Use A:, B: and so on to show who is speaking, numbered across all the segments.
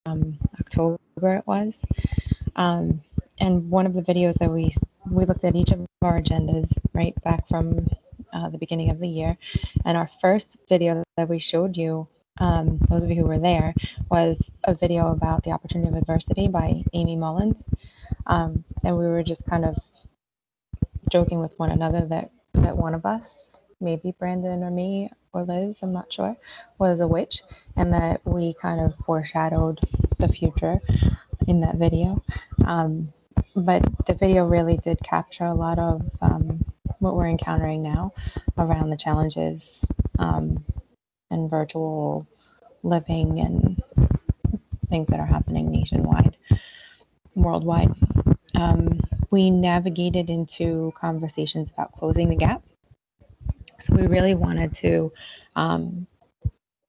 A: October it was. And one of the videos that we looked at each of our agendas right back from the beginning of the year. And our first video that we showed you, those of you who were there, was a video about the opportunity of adversity by Amy Mullins. And we were just kind of joking with one another that one of us, maybe Brandon or me or Liz, I'm not sure, was a witch, and that we kind of foreshadowed the future in that video. But the video really did capture a lot of what we're encountering now around the challenges and virtual living and things that are happening nationwide, worldwide. We navigated into conversations about closing the gap. So we really wanted to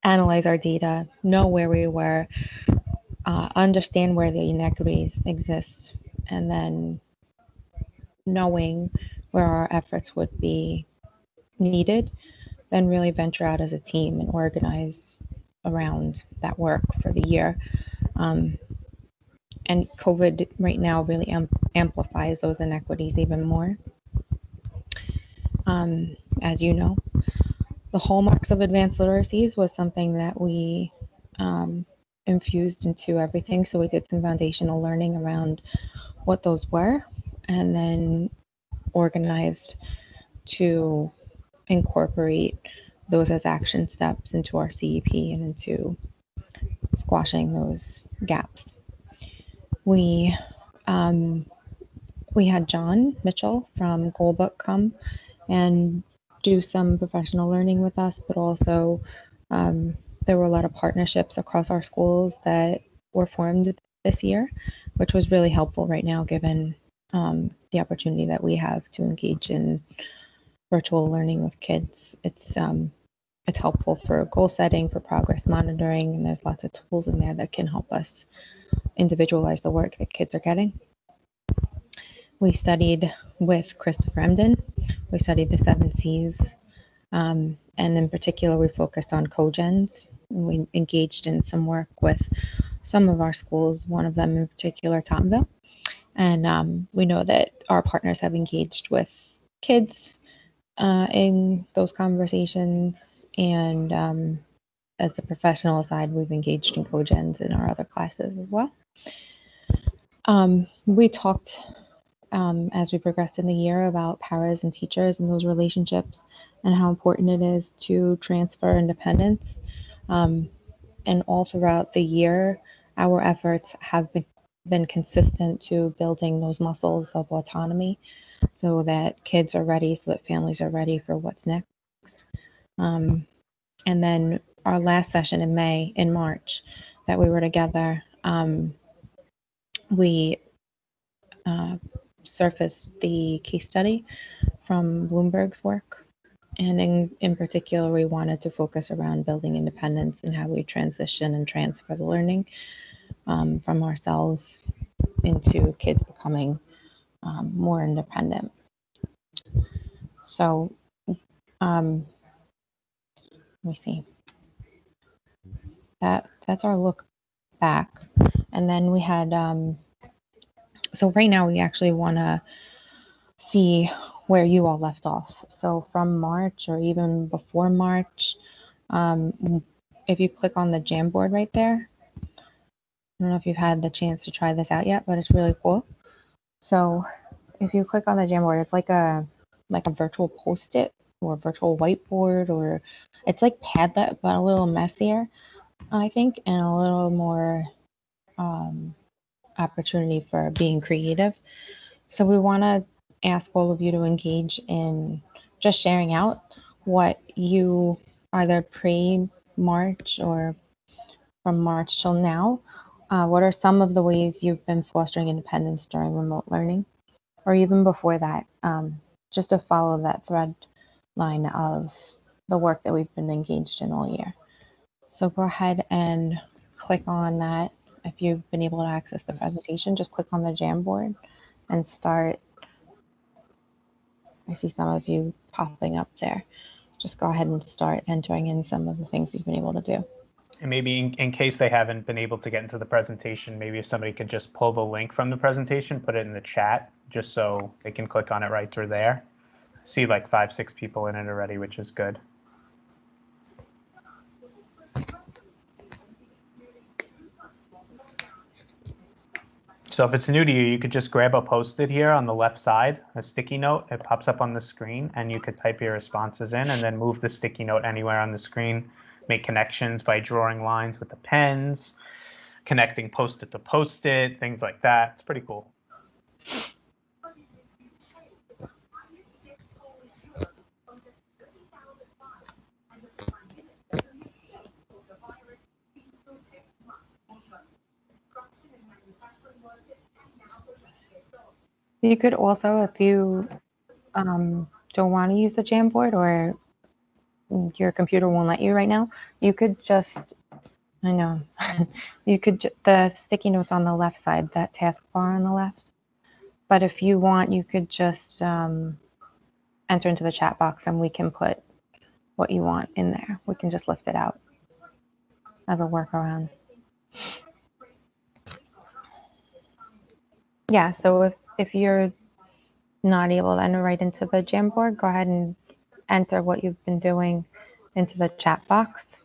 A: analyze our data, know where we were, understand where the inequities exist, and then knowing where our efforts would be needed, then really venture out as a team and organize around that work for the year. And COVID right now really amplifies those inequities even more. As you know, the hallmarks of advanced literacies was something that we infused into everything. So we did some foundational learning around what those were, and then organized to incorporate those as action steps into our CEP and into squashing those gaps. We had John Mitchell from Goalbook come and do some professional learning with us, but also there were a lot of partnerships across our schools that were formed this year, which was really helpful right now, given the opportunity that we have to engage in virtual learning with kids. It's helpful for goal setting, for progress monitoring, and there's lots of tools in there that can help us individualize the work that kids are getting. We studied with Christopher Emden. We studied the 7 C's, and in particular, we focused on cogens. We engaged in some work with some of our schools, one of them in particular, Tomville. And we know that our partners have engaged with kids in those conversations, and as the professional side, we've engaged in cogens in our other classes as well. We talked as we progressed in the year about paras and teachers and those relationships and how important it is to transfer independence. And all throughout the year, our efforts have been consistent to building those muscles of autonomy so that kids are ready, so that families are ready for what's next. And then our last session in March that we were together, we surfaced the case study from Bloomberg's work. And in particular, we wanted to focus around building independence and how we transition and transfer the learning from ourselves into kids becoming more independent. So let me see. That's our look back. And then we had, so right now we actually want to see where you all left off. So from March or even before March, if you click on the Jamboard right there, I don't know if you've had the chance to try this out yet, but it's really cool. So if you click on the Jamboard, it's like a virtual Post-it or virtual whiteboard, or it's like Padlet, but a little messier, I think, and a little more opportunity for being creative. So we want to ask all of you to engage in just sharing out what you either pre-March or from March till now, what are some of the ways you've been fostering independence during remote learning, or even before that, just to follow that thread line of the work that we've been engaged in all year. So go ahead and click on that. If you've been able to access the presentation, just click on the Jamboard and start. I see some of you popping up there. Just go ahead and start entering in some of the things you've been able to do.
B: And maybe in case they haven't been able to get into the presentation, maybe if somebody could just pull the link from the presentation, put it in the chat, just so they can click on it right through there. See like 5, 6 people in it already, which is good. So if it's new to you, you could just grab a Post-it here on the left side, a sticky note. It pops up on the screen, and you could type your responses in and then move the sticky note anywhere on the screen. Make connections by drawing lines with the pens, connecting Post-it to Post-it, things like that. It's pretty cool.
A: You could also, if you don't want to use the Jamboard or your computer won't let you right now, you could just, I know, you could, the sticky notes on the left side, that taskbar on the left. But if you want, you could just enter into the chat box and we can put what you want in there. We can just lift it out as a workaround. Yeah, so if you're not able to enter right into the Jamboard, go ahead and enter what you've been doing into the chat box.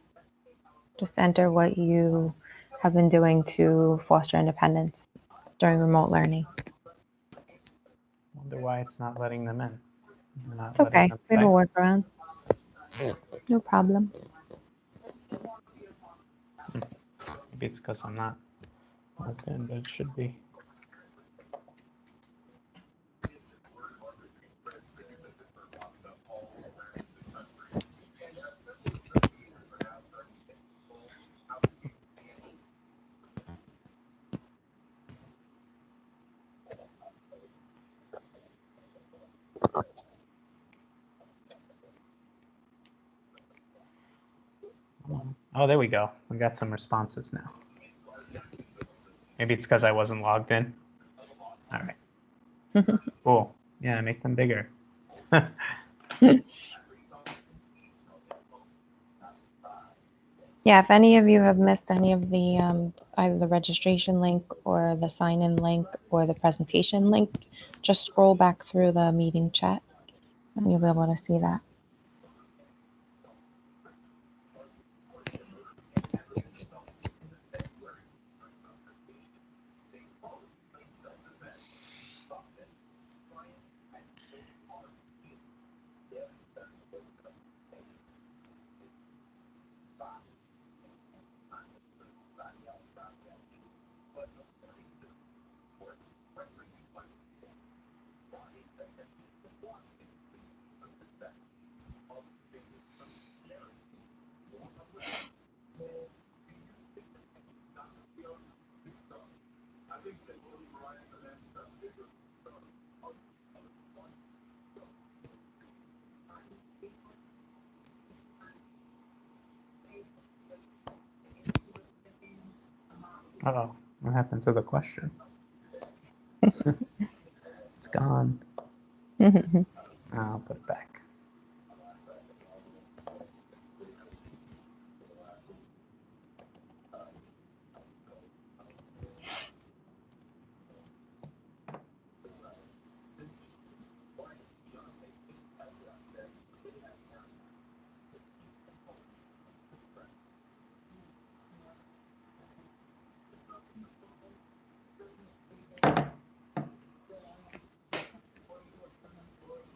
A: Just enter what you have been doing to foster independence during remote learning.
B: Wonder why it's not letting them in.
A: It's okay. We have a workaround. No problem.
B: Maybe it's because I'm not logged in, but it should be. Oh, there we go. We got some responses now. Maybe it's because I wasn't logged in. All right. Cool. Yeah, make them bigger.
A: Yeah, if any of you have missed any of the either the registration link or the sign-in link or the presentation link, just scroll back through the meeting chat and you'll be able to see that.
B: Uh-oh, what happened to the question? It's gone. I'll put it back.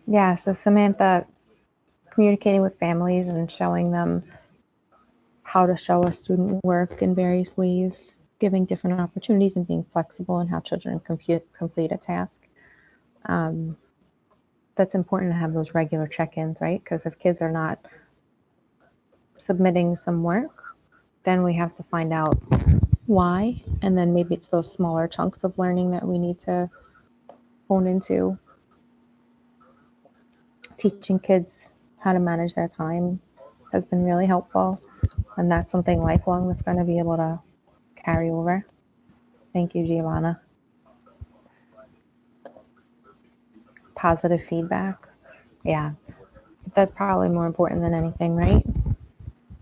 A: Yeah, so Samantha, communicating with families and showing them how to show a student work in various ways, giving different opportunities and being flexible in how children complete a task. That's important to have those regular check-ins, right? Because if kids are not submitting some work, then we have to find out why, and then maybe it's those smaller chunks of learning that we need to hone into. Teaching kids how to manage their time has been really helpful, and that's something lifelong that's going to be able to carry over. Thank you, Giovanna. Positive feedback. Yeah, that's probably more important than anything, right?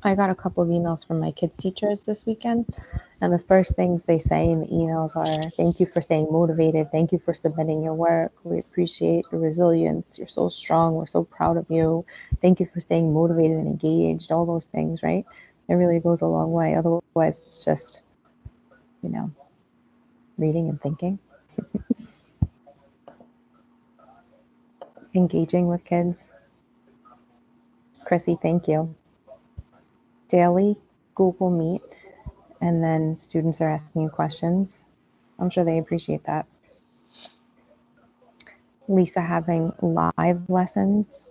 A: I got a couple of emails from my kids' teachers this weekend, and the first things they say in the emails are, "Thank you for staying motivated. Thank you for submitting your work. We appreciate your resilience. You're so strong. We're so proud of you. Thank you for staying motivated and engaged." All those things, right? It really goes a long way. Otherwise, it's just, you know, reading and thinking. Engaging with kids. Chrissy, thank you. Daily Google Meet, and then students are asking you questions. I'm sure they appreciate that. Lisa having live lessons.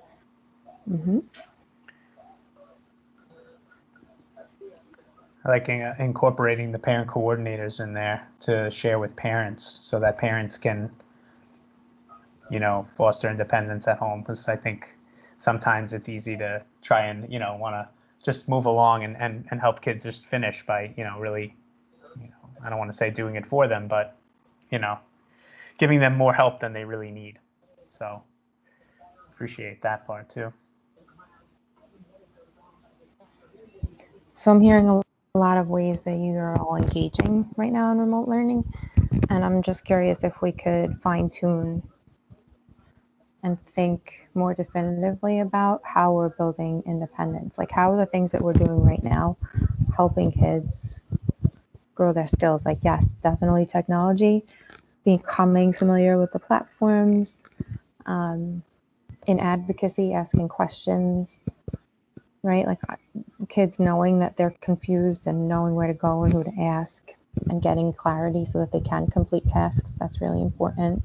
B: I like incorporating the parent coordinators in there to share with parents so that parents can, you know, foster independence at home. Because I think sometimes it's easy to try and, you know, want to just move along and help kids just finish by, you know, really, you know, I don't want to say doing it for them, but, you know, giving them more help than they really need. So appreciate that part too.
A: So I'm hearing a lot of ways that you are all engaging right now in remote learning. And I'm just curious if we could fine tune and think more definitively about how we're building independence. Like, how are the things that we're doing right now helping kids grow their skills? Like, yes, definitely technology, becoming familiar with the platforms, in advocacy, asking questions, right? Like, kids knowing that they're confused and knowing where to go and who to ask and getting clarity so that they can complete tasks. That's really important.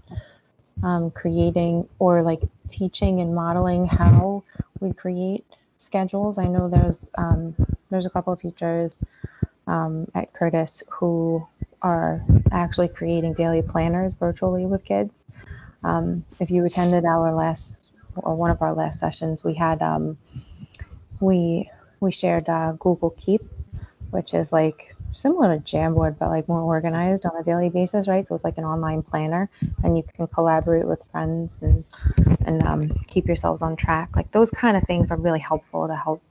A: Creating or like teaching and modeling how we create schedules. I know there's a couple of teachers at Curtis who are actually creating daily planners virtually with kids. If you attended our last or one of our last sessions, we had we shared Google Keep, which is like similar to Jamboard, but like more organized on a daily basis, right? So it's like an online planner, and you can collaborate with friends and keep yourselves on track. Like those kind of things are really helpful to help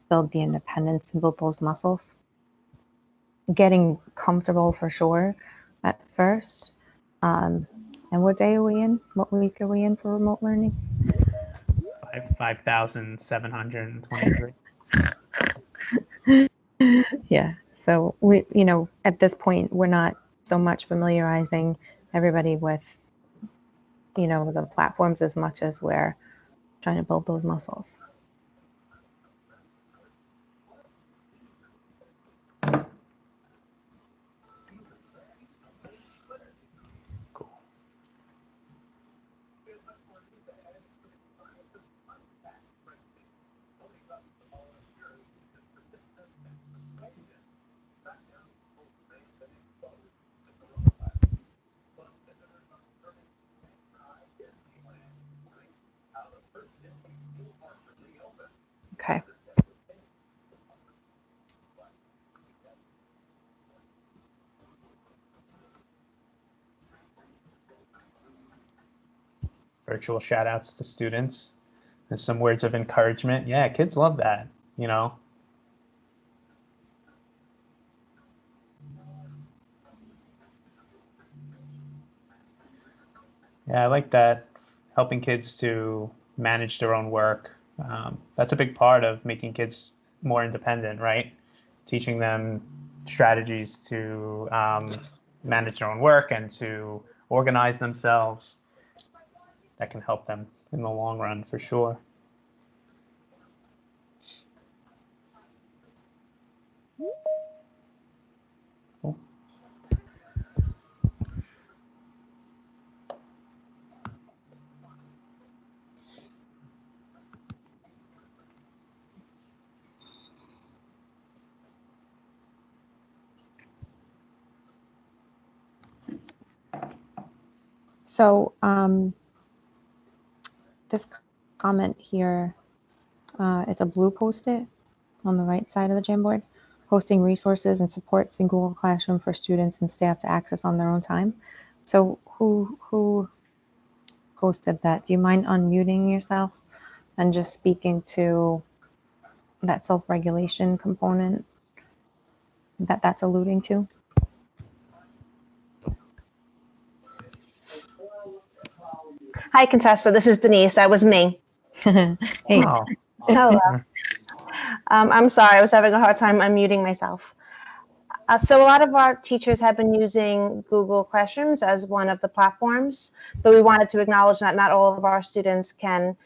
A: build the independence and build those muscles. Getting comfortable for sure at first. And what day are we in? What week are we in for remote learning?
B: 5,723.
A: Yeah. So we, you know, at this point, we're not so much familiarizing everybody with, you know, the platforms as much as we're trying to build those muscles.
B: Cool.
A: Okay.
B: Virtual shout outs to students and some words of encouragement. Yeah, kids love that, you know. Yeah, I like that. Helping kids to manage their own work. That's a big part of making kids more independent, right? Teaching them strategies to manage their own work and to organize themselves. That can help them in the long run for sure. Cool.
A: So this comment here, it's a blue post-it on the right side of the Jamboard, hosting resources and supports in Google Classroom for students and staff to access on their own time. So who posted that? Do you mind unmuting yourself and just speaking to that self-regulation component that that's alluding to.
C: Hi, Contessa. This is Denise. That was me.
A: Hey.
B: Oh.
C: Hello. I'm sorry. I was having a hard time unmuting myself. So a lot of our teachers have been using Google Classrooms as one of the platforms, but we wanted to acknowledge that not all of our students can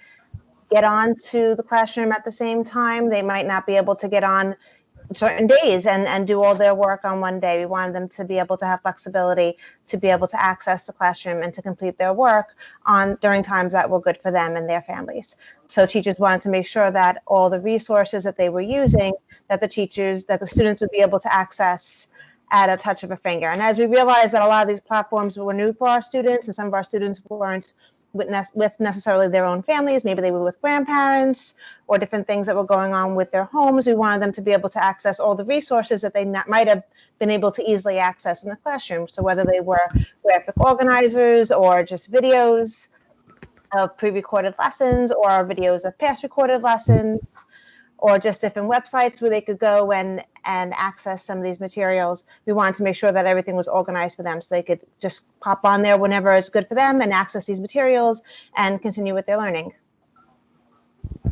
C: get on to the classroom at the same time. They might not be able to get on certain days and do all their work on one day. We wanted them to be able to have flexibility to be able to access the classroom and to complete their work during times that were good for them and their families. So teachers wanted to make sure that all the resources that they were using, that the students would be able to access at a touch of a finger. And as we realized that a lot of these platforms were new for our students, and some of our students weren't with necessarily their own families, maybe they were with grandparents or different things that were going on with their homes. We wanted them to be able to access all the resources that they might have been able to easily access in the classroom. So whether they were graphic organizers or just videos of pre-recorded lessons or videos of past recorded lessons, or just different websites where they could go and access some of these materials. We wanted to make sure that everything was organized for them so they could just pop on there whenever it's good for them and access these materials and continue with their learning.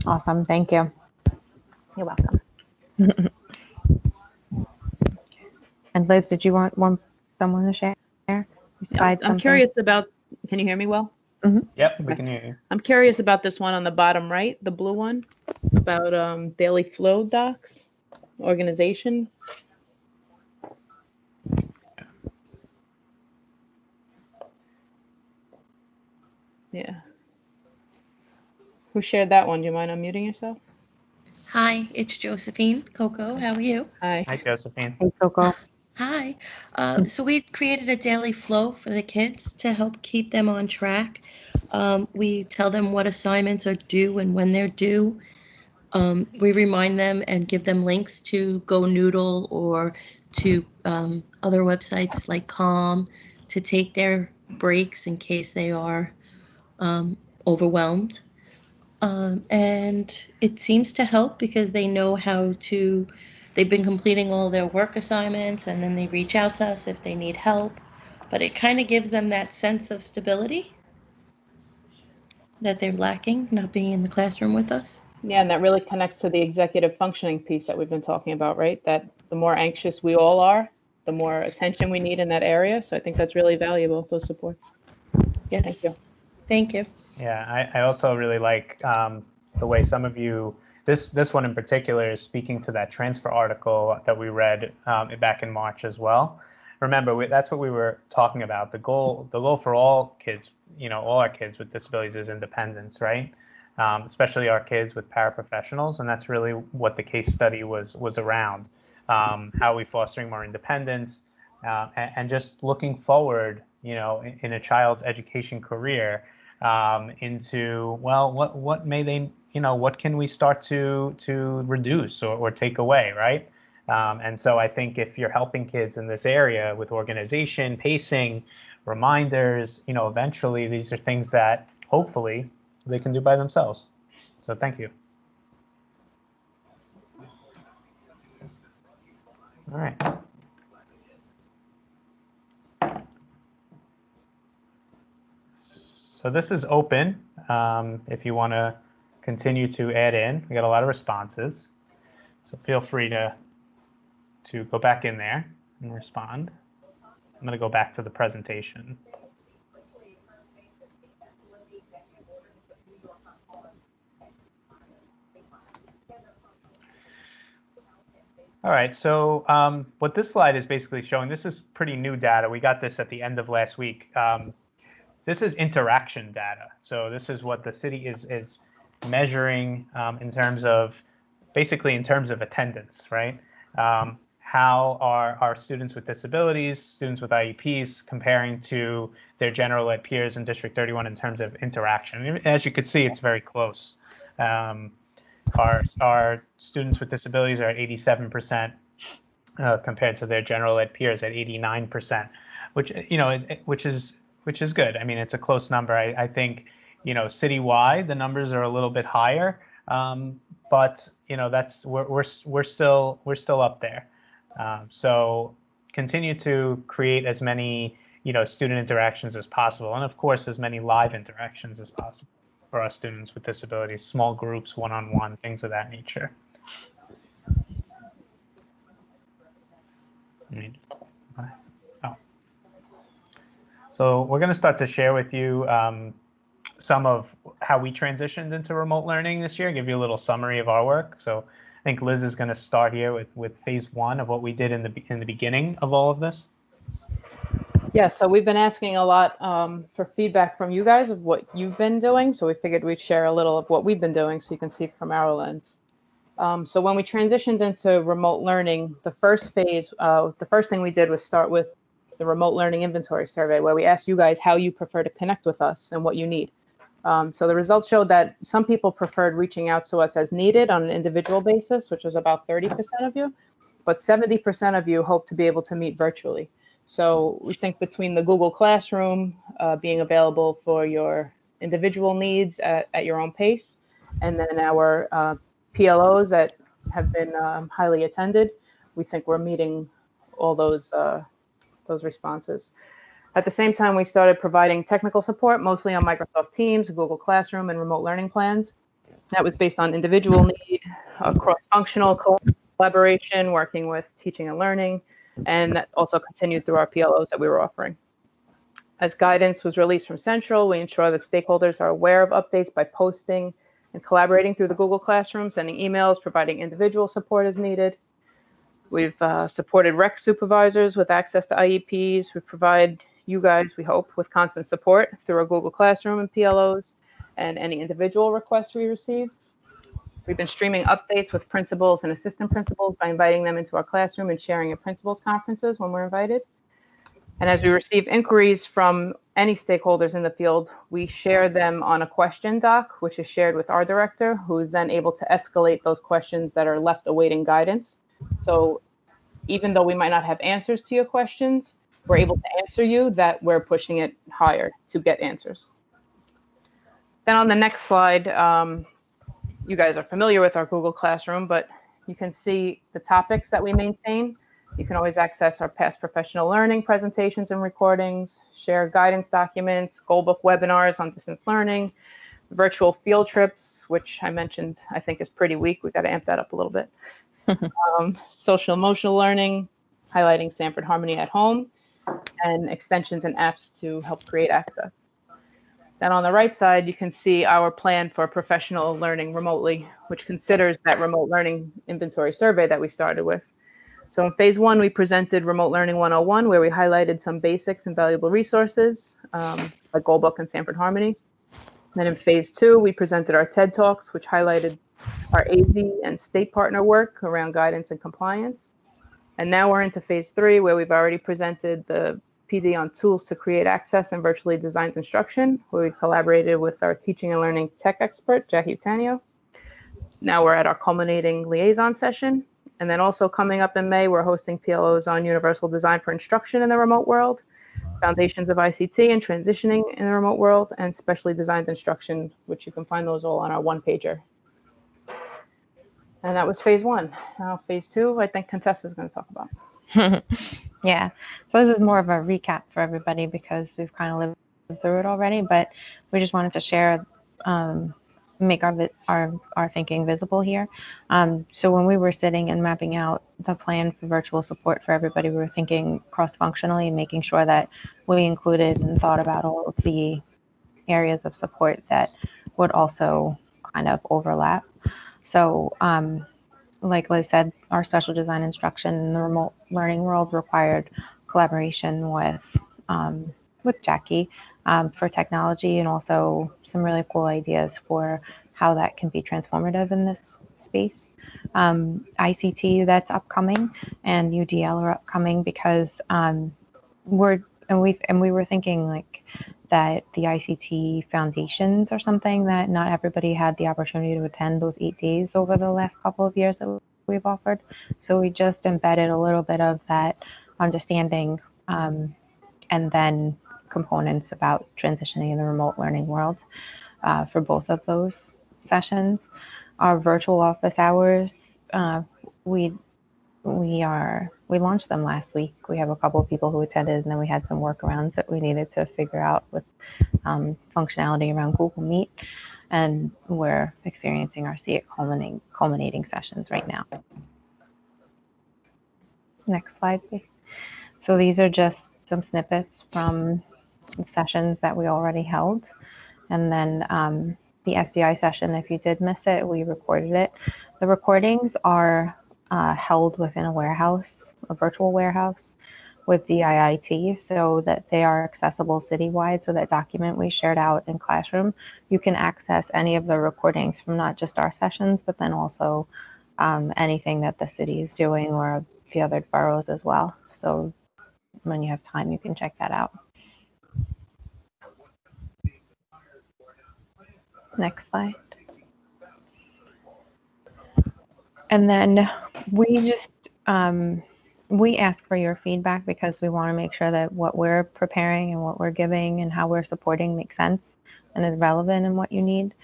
A: Awesome. Thank you.
C: You're welcome.
A: And Liz, did you want someone to share?
D: I'm curious about, can you hear me well?
A: Mm-hmm.
B: Yep, we can hear you.
D: I'm curious about this one on the bottom right, the blue one, about daily flow docs, organization. Yeah. Who shared that one? Do you mind unmuting yourself?
E: Hi, it's Josephine. Coco, how are you?
D: Hi.
B: Hi, Josephine.
A: Hey, Coco.
E: Hi. So we created a daily flow for the kids to help keep them on track. We tell them what assignments are due and when they're due. We remind them and give them links to Go Noodle or to other websites like Calm to take their breaks in case they are overwhelmed. And it seems to help because they know they've been completing all their work assignments and then they reach out to us if they need help. But it kind of gives them that sense of stability that they're lacking, not being in the classroom with us.
D: Yeah, and that really connects to the executive functioning piece that we've been talking about, right? That the more anxious we all are, the more attention we need in that area. So I think that's really valuable, those supports.
E: Yes.
D: Thank you.
E: Thank you.
B: Yeah, I also really like the way some of you, this one in particular is speaking to that transfer article that we read back in March as well. Remember, that's what we were talking about. The goal for all kids, all our kids with disabilities is independence, right? Especially our kids with paraprofessionals, and that's really what the case study was around. How are we fostering more independence and just looking forward, in a child's education career into, well, what may they, what can we start to reduce or take away, right? And so I think if you're helping kids in this area with organization, pacing, reminders, eventually these are things that hopefully they can do by themselves. So thank you. All right. So this is open. If you want to continue to add in, we got a lot of responses. So feel free to go back in there and respond. I'm going to go back to the presentation. All right, so what this slide is basically showing, this is pretty new data. We got this at the end of last week. This is interaction data. So this is what the city is measuring in terms of, basically in terms of attendance, right? How are our students with disabilities, students with IEPs comparing to their general ed peers in District 31 in terms of interaction? As you could see, it's very close. Our students with disabilities are at 87% compared to their general ed peers at 89%, which which is good. I mean, it's a close number. I think citywide the numbers are a little bit higher, but you know, that's we're still up there. So continue to create as many, you know, student interactions as possible, and of course as many live interactions as possible for our students with disabilities, small groups, one-on-one, things of that nature. Oh. So we're going to start to share with you some of how we transitioned into remote learning this year, give you a little summary of our work. So I think Liz is going to start here with phase one of what we did in the beginning of all of this.
D: Yeah, so we've been asking a lot for feedback from you guys of what you've been doing. So we figured we'd share a little of what we've been doing so you can see from our lens. So when we transitioned into remote learning, the first phase, the first thing we did was start with the remote learning inventory survey, where we asked you guys how you prefer to connect with us and what you need. So the results showed that some people preferred reaching out to us as needed on an individual basis, which was about 30% of you, but 70% of you hope to be able to meet virtually. So we think between the Google Classroom being available for your individual needs at your own pace, and then our PLOs that have been highly attended, we think we're meeting all those responses. At the same time, we started providing technical support, mostly on Microsoft Teams, Google Classroom, and remote learning plans. That was based on individual need, cross-functional collaboration, working with teaching and learning, and that also continued through our PLOs that we were offering. As guidance was released from Central, we ensure that stakeholders are aware of updates by posting and collaborating through the Google Classroom, sending emails, providing individual support as needed. We've supported rec supervisors with access to IEPs. We provide you guys, we hope, with constant support through our Google Classroom and PLOs and any individual requests we receive. We've been streaming updates with principals and assistant principals by inviting them into our classroom and sharing at principals conferences when we're invited. And as we receive inquiries from any stakeholders in the field, we share them on a question doc, which is shared with our director, who is then able to escalate those questions that are left awaiting guidance. So even though we might not have answers to your questions, we're able to answer you, that we're pushing it higher to get answers. Then on the next slide, you guys are familiar with our Google Classroom, but you can see the topics that we maintain. You can always access our past professional learning presentations and recordings, share guidance documents, goalbook webinars on distance learning, virtual field trips, which I mentioned I think is pretty weak. We got to amp that up a little bit. Social emotional learning, highlighting Sanford Harmony at home, and extensions and apps to help create access. Then on the right side, you can see our plan for professional learning remotely, which considers that remote learning inventory survey that we started with. So in phase one, we presented Remote Learning 101, where we highlighted some basics and valuable resources like Goalbook and Sanford Harmony. Then in phase two, we presented our TED Talks, which highlighted our AZ and state partner work around guidance and compliance. And now we're into phase three, where we've already presented the PD on tools to create access and virtually designed instruction, where we collaborated with our teaching and learning tech expert, Jackie Utanio. Now we're at our Culminating Liaison session. And then also coming up in May, we're hosting PLOs on universal design for instruction in the remote world, foundations of ICT and transitioning in the remote world, and specially designed instruction, which you can find those all on our one-pager. And that was phase one. Now phase two, I think Contessa is going to talk about.
A: Yeah, so this is more of a recap for everybody because we've kind of lived through it already, but we just wanted to share, make our thinking visible here. So when we were sitting and mapping out the plan for virtual support for everybody, we were thinking cross-functionally, making sure that we included and thought about all of the areas of support that would also kind of overlap. So like Liz said, our special design instruction in the remote learning world required collaboration with Jackie for technology, and also some really cool ideas for how that can be transformative in this space. ICT that's upcoming and UDL are upcoming because we were thinking like that the ICT foundations are something that not everybody had the opportunity to attend those 8 days over the last couple of years that we've offered. So we just embedded a little bit of that understanding and then components about transitioning in the remote learning world for both of those sessions. Our virtual office hours, we launched them last week. We have a couple of people who attended, and then we had some workarounds that we needed to figure out with functionality around Google Meet, and we're experiencing our See It culminating sessions right now. Next slide, please. So these are just some snippets from the sessions that we already held, and then the SDI session, if you did miss it, we recorded it. The recordings are held within a warehouse, a virtual warehouse with the IIT, so that they are accessible citywide. So that document we shared out in Classroom, you can access any of the recordings from not just our sessions, but then also anything that the city is doing or the other boroughs as well. So when you have time, you can check that out. Next slide. And then we just, we ask for your feedback because we want to make sure that what we're preparing and what we're giving and how we're supporting makes sense and is relevant in what you need.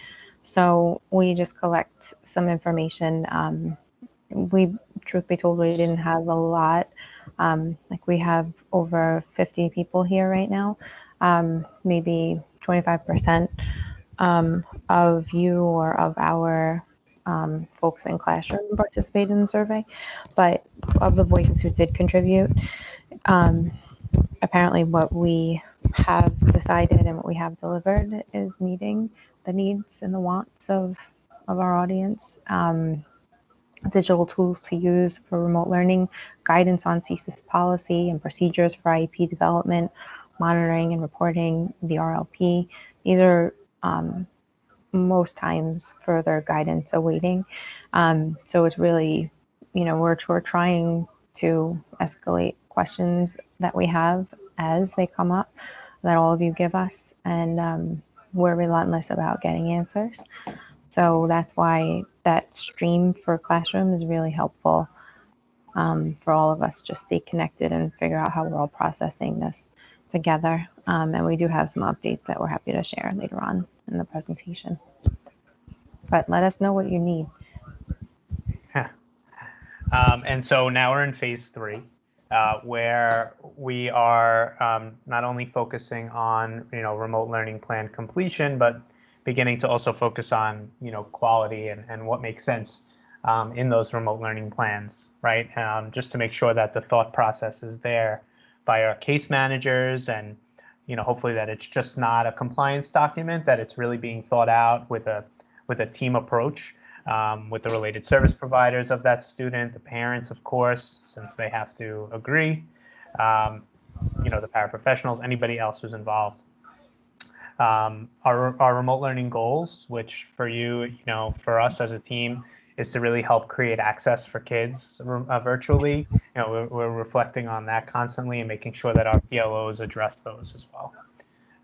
A: So we just collect some information. Truth be told, we didn't have a lot. Like we have over 50 people here right now, maybe 25% of you or of our folks in Classroom participate in the survey, but of the voices who did contribute, apparently what we have decided and what we have delivered is meeting the needs and the wants of our audience. Digital tools to use for remote learning, guidance on CSIS policy and procedures for IEP development, monitoring and reporting the RLP. These are most times further guidance awaiting. So it's really, we're trying to escalate questions that we have as they come up that all of you give us, and we're relentless about getting answers. So that's why that stream for Classroom is really helpful for all of us just stay connected and figure out how we're all processing this together. And we do have some updates that we're happy to share later on in the presentation. But let us know what you need.
B: And so now we're in phase 3, where we are not only focusing on remote learning plan completion, but beginning to also focus on quality and what makes sense in those remote learning plans, right? Just to make sure that the thought process is there by our case managers, and hopefully that it's just not a compliance document, that it's really being thought out with a team approach with the related service providers of that student, the parents, of course, since they have to agree, the paraprofessionals, anybody else who's involved. Our remote learning goals, which for you, for us as a team, is to really help create access for kids virtually. We're reflecting on that constantly and making sure that our PLOs address those as well.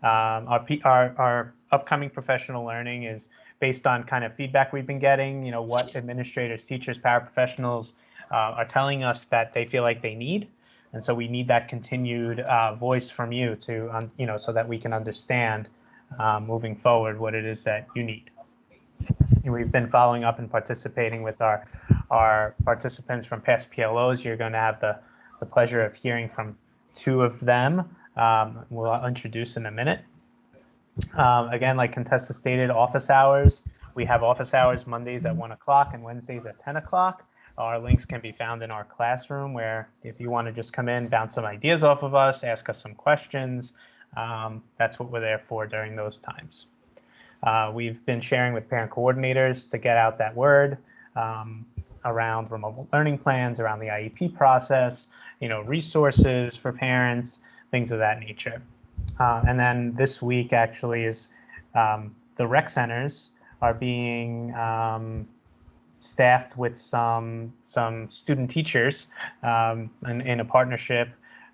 B: Our upcoming professional learning is based on kind of feedback we've been getting, what administrators, teachers, paraprofessionals are telling us that they feel like they need. And so we need that continued voice from you to, so that we can understand moving forward what it is that you need. And we've been following up and participating with our participants from past PLOs. You're going to have the pleasure of hearing from 2 of them. We'll introduce in a minute. Again, like Contessa stated, office hours. We have office hours Mondays at 1 o'clock and Wednesdays at 10 o'clock. Our links can be found in our classroom, where if you want to just come in, bounce some ideas off of us, ask us some questions, that's what we're there for during those times. We've been sharing with parent coordinators to get out that word around remote learning plans, around the IEP process, resources for parents, things of that nature. And then this week actually is the rec centers are being staffed with some student teachers in a partnership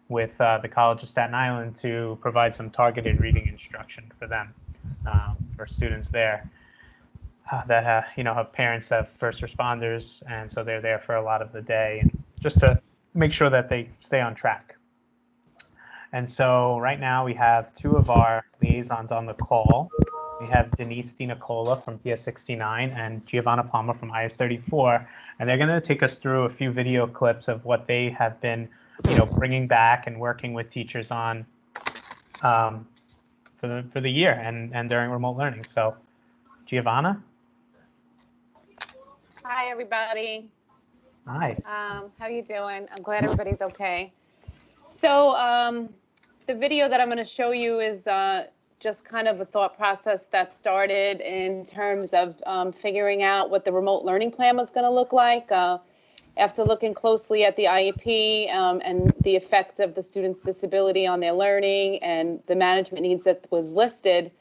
B: with the College of Staten Island to provide some targeted reading instruction for them, for students there that have parents that have first responders, and so they're there for a lot of the day, and just to make sure that they stay on track. And so right now we have 2 of our liaisons on the call. We have Denise DiNicola from PS69 and Giovanna Palmer from IS34, and they're going to take us through a few video clips of what they have been, bringing back and working with teachers on for the year and during remote learning. So, Giovanna.
F: Hi, everybody.
B: Hi.
F: How you doing? I'm glad everybody's okay. So the video that I'm going to show you is just kind of a thought process that started in terms of figuring out what the remote learning plan was going to look like. After looking closely at the IEP and the effects of the student's disability on their learning and the management needs that was listed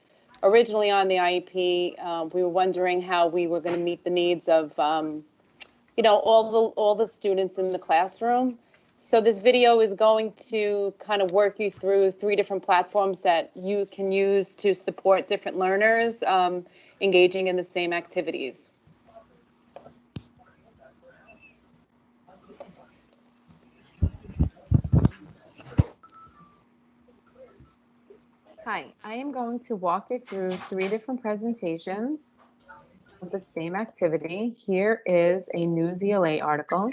F: originally on the IEP, we were wondering how we were going to meet the needs of all the students in the classroom. So this video is going to kind of work you through 3 different platforms that you can use to support different learners engaging in the same activities. Hi, I am going to walk you through 3 different presentations of the same activity. Here is a Newsela article.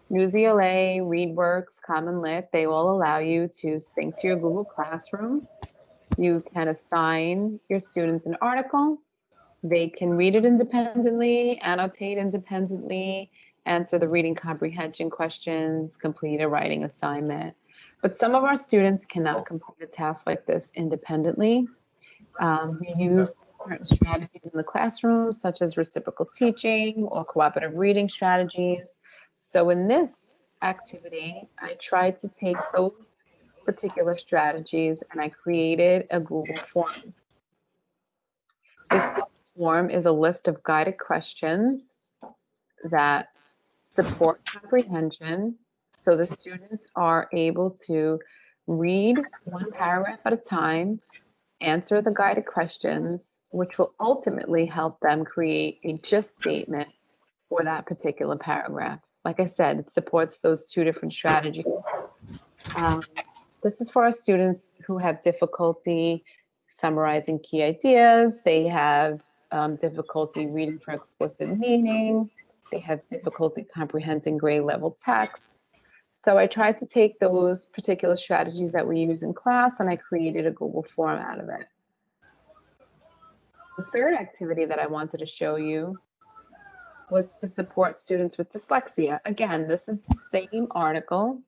F: Newsela, ReadWorks, Common Lit, they will allow you to sync to your Google Classroom. You can assign your students an article. They can read it independently, annotate independently, answer the reading comprehension questions, complete a writing assignment. But some of our students cannot complete a task like this independently. We use certain strategies in the classroom, such as reciprocal teaching or cooperative reading strategies. So in this activity, I tried to take those particular strategies and I created a Google form. This Google form is a list of guided questions that support comprehension. So the students are able to read 1 paragraph at a time, answer the guided questions, which will ultimately help them create a gist statement for that particular paragraph. Like I said, it supports those 2 different strategies. This is for our students who have difficulty summarizing key ideas. They have difficulty reading for explicit meaning. They have difficulty comprehending grade level text. So I tried to take those particular strategies that we use in class and I created a Google form out of it. The third activity that I wanted to show you was to support students with dyslexia. Again, this is the same article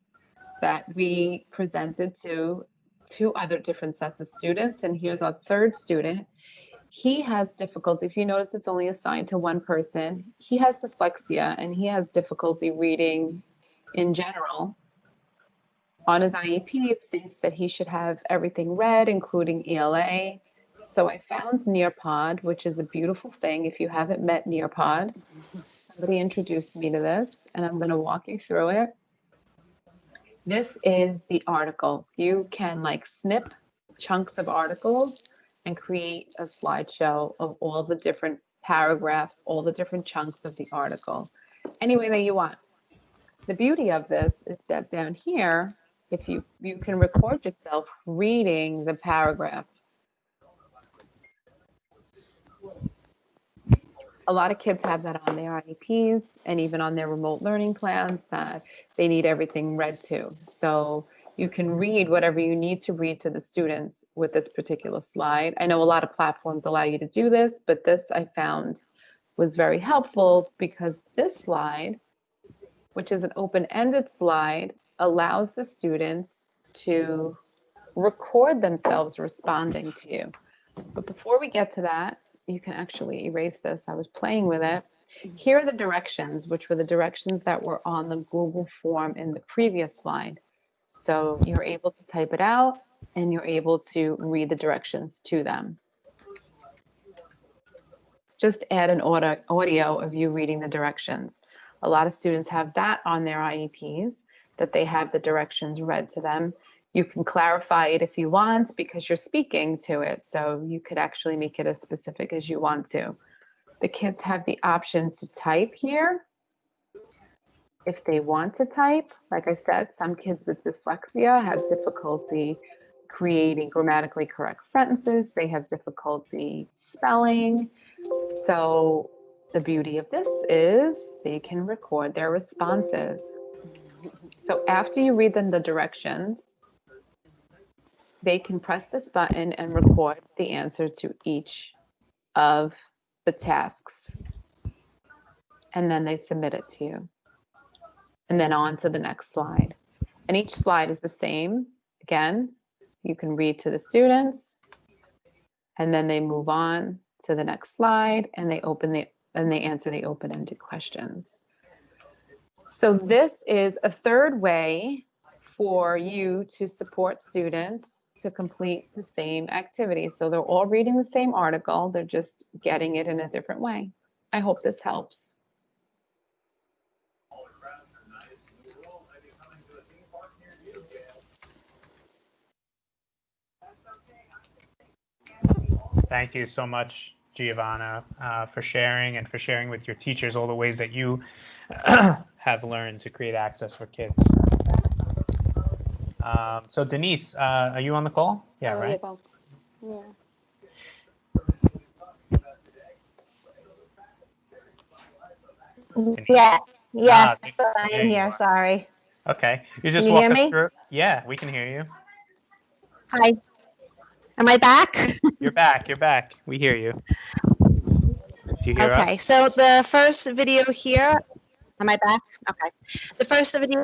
F: that we presented to 2 other different sets of students. And here's our 3rd student. He has difficulty. If you notice, it's only assigned to 1 person. He has dyslexia and he has difficulty reading in general. On his IEP, it states that he should have everything read, including ELA. So I found Nearpod, which is a beautiful thing. If you haven't met Nearpod, somebody introduced me to this, and I'm going to walk you through it. This is the article. You can snip chunks of articles and create a slideshow of all the different paragraphs, all the different chunks of the article, any way that you want. The beauty of this is that down here, if you can record yourself reading the paragraph. A lot of kids have that on their IEPs and even on their remote learning plans that they need everything read to. So you can read whatever you need to read to the students with this particular slide. I know a lot of platforms allow you to do this, but this I found was very helpful because this slide, which is an open-ended slide, allows the students to record themselves responding to you. But before we get to that, you can actually erase this. I was playing with it. Here are the directions, which were the directions that were on the Google form in the previous slide. So you're able to type it out and you're able to read the directions to them. Just add an audio of you reading the directions. A lot of students have that on their IEPs, that they have the directions read to them. You can clarify it if you want because you're speaking to it. So you could actually make it as specific as you want to. The kids have the option to type here if they want to type. Like I said, some kids with dyslexia have difficulty creating grammatically correct sentences. They have difficulty spelling. So the beauty of this is they can record their responses. So after you read them the directions, they can press this button and record the answer to each of the tasks. And then they submit it to you. And then on to the next slide. And each slide is the same. Again, you can read to the students, and then they move on to the next slide, and they answer the open-ended questions. So this is a third way for you to support students to complete the same activity. So they're all reading the same article, they're just getting it in a different way. I hope this helps.
B: Thank you so much, Giovanna, for sharing and for sharing with your teachers all the ways that you have learned to create access for kids. So Denise, are you on the call? Yeah, right?
D: Yeah.
C: Yeah. Yes,
B: there
C: I'm
B: you
C: here.
B: are.
C: Sorry.
B: Okay, you just
C: Can you
B: walk
C: hear
B: us
C: me?
B: through. Yeah, we can hear you.
C: Hi. Am I back?
B: You're back. You're back. We hear you. Do you hear
C: Okay.
B: us?
C: So the first video here. Am I back? Okay. The first video.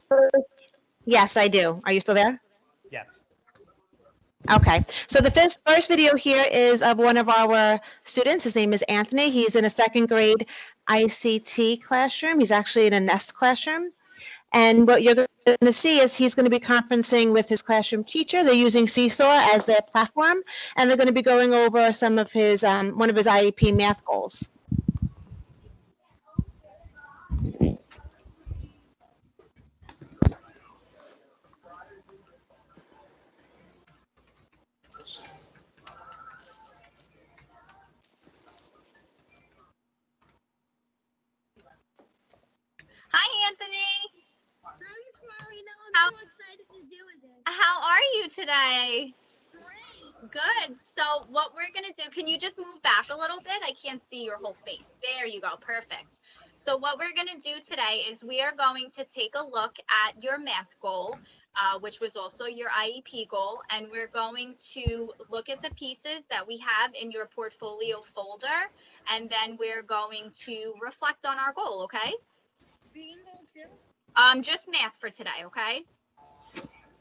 C: Yes, I do. Are you still there?
B: Yes.
C: Okay, so the first video here is of one of our students. His name is Anthony. He's in a second grade ICT classroom. He's actually in a Nest classroom. And what you're going to see is he's going to be conferencing with his classroom teacher. They're using Seesaw as their platform, and they're going to be going over some of his, one of his IEP math goals.
G: Hi, Anthony. How excited to do this. How are you today? Great. Good. So what we're going to do, can you just move back a little bit? I can't see your whole face. There you go. Perfect. So what we're going to do today is we are going to take a look at your math goal, which was also your IEP goal, and we're going to look at the pieces that we have in your portfolio folder, and then we're going to reflect on our goal, okay? Reading goal too? Just math for today, okay?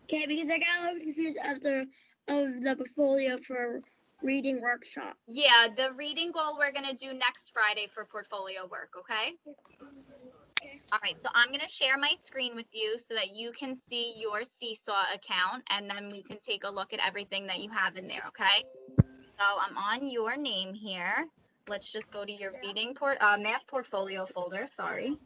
G: Okay, because I got a little confused of the portfolio for reading workshop. Yeah, the reading goal we're gonna do next Friday for portfolio work, okay? Okay. All right, so I'm gonna share my screen with you so that you can see your Seesaw account, and then we can take a look at everything that you have in there, okay? So I'm on your name here. Let's just go to your reading math portfolio folder, sorry.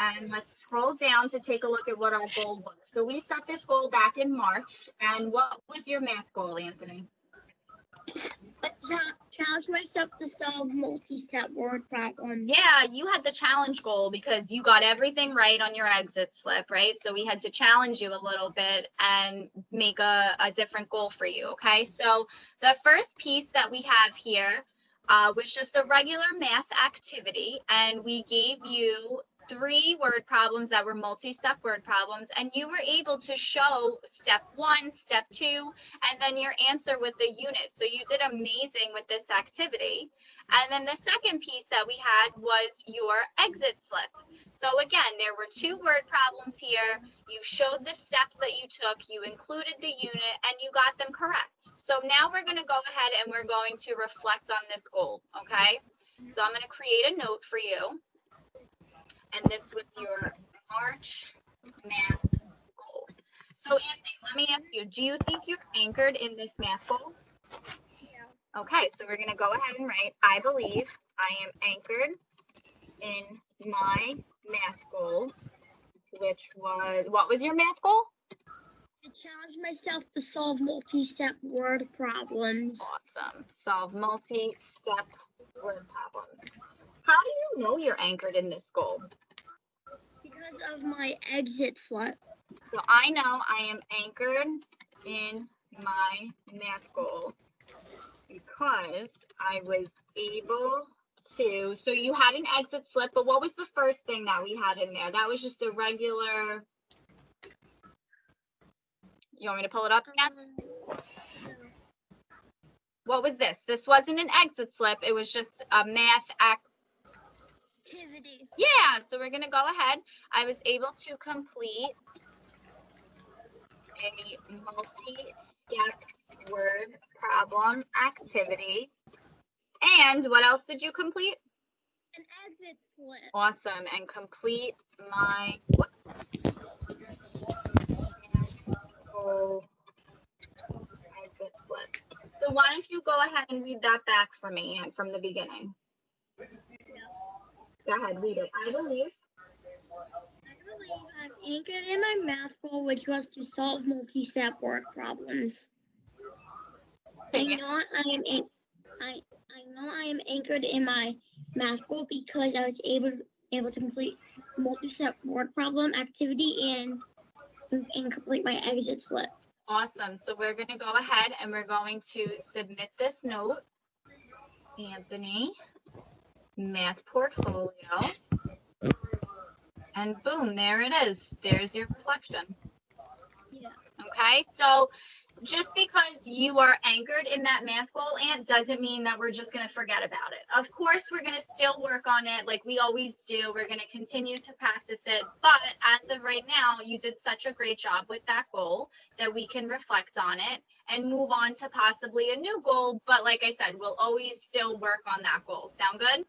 G: And let's scroll down to take a look at what our goal was. So we set this goal back in March. And what was your math goal, Anthony? Challenge myself to solve multi-step word problems. Yeah, you had the challenge goal because you got everything right on your exit slip, right? So we had to challenge you a little bit and make a different goal for you, okay? So the first piece that we have here was just a regular math activity, and we gave you 3 word problems that were multi-step word problems, and you were able to show step 1, step 2, and then your answer with the unit. So you did amazing with this activity. And then the second piece that we had was your exit slip. So again, there were 2 word problems here. You showed the steps that you took, you included the unit, and you got them correct. So now we're going to go ahead and we're going to reflect on this goal, okay? So I'm going to create a note for you. And this was your March math goal. So Anthony, let me ask you, do you think you're anchored in this math goal? Yeah. Okay, so we're going to go ahead and write, I believe I am anchored in my math goal, which was, what was your math goal? To challenge myself to solve multi-step word problems. Awesome. Solve multi-step word problems. How do you know you're anchored in this goal? Because of my exit slip. So I know I am anchored in my math goal because I was able to. So you had an exit slip, but what was the first thing that we had in there? That was just a regular. You want me to pull it up again? What was this? This wasn't an exit slip. It was just a math activity. Yeah, so we're going to go ahead. I was able to complete a multi-step word problem activity. And what else did you complete? An exit slip. Awesome. And complete my exit slip. So why don't you go ahead and read that back for me and from the beginning? Go ahead, read it. I believe I'm anchored in my math goal, which was to solve multi-step word problems. I know I am anchored in my math goal because I was able to complete multi-step word problem activity and complete my exit slip. Awesome. So we're going to go ahead and we're going to submit this note. Anthony, math portfolio. And boom, there it is. There's your reflection. Yeah. Okay, so just because you are anchored in that math goal, Ant, doesn't mean that we're just going to forget about it. Of course, we're going to still work on it like we always do. We're going to continue to practice it. But as of right now, you did such a great job with that goal that we can reflect on it and move on to possibly a new goal. But like I said, we'll always still work on that goal. Sound good?